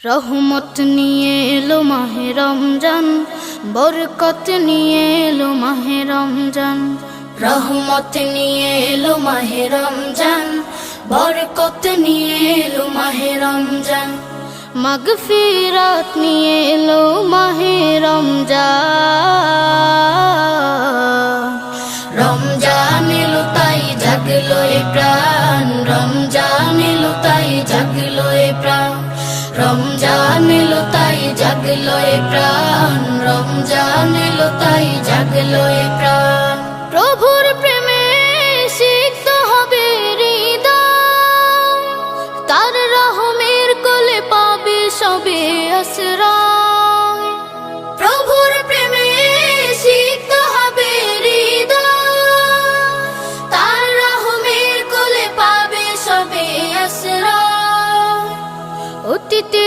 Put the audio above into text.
রহমত নিয়ে এলো মাহে রমজান, বরকত নিয়ে এলো মাহে রমজান। রহমত নিয়ে এলো মাহে রমজান, বরকত নিয়ে এলো মাহে রমজান। মাগফিরাত নিয়ে এলো মাহে রমজান। রমজান এলো তাই জাগলো এ প্রাণ, রমজান এলো তাই জাগলো এ প্রাণ। রমজান এলো তাই জাগলো এ প্রাণ, রমজান এলো তাই জাগলো এ প্রাণ। প্রভুর প্রেমে সিক্ত হবে হৃদয়, তার রহমের কোলে পাবে সবে আশ্রয়। প্রভুর প্রেমে সিক্ত হবে হৃদয়, তার রহমের কোলে পাবে সবে আশ্রয়। অতীতে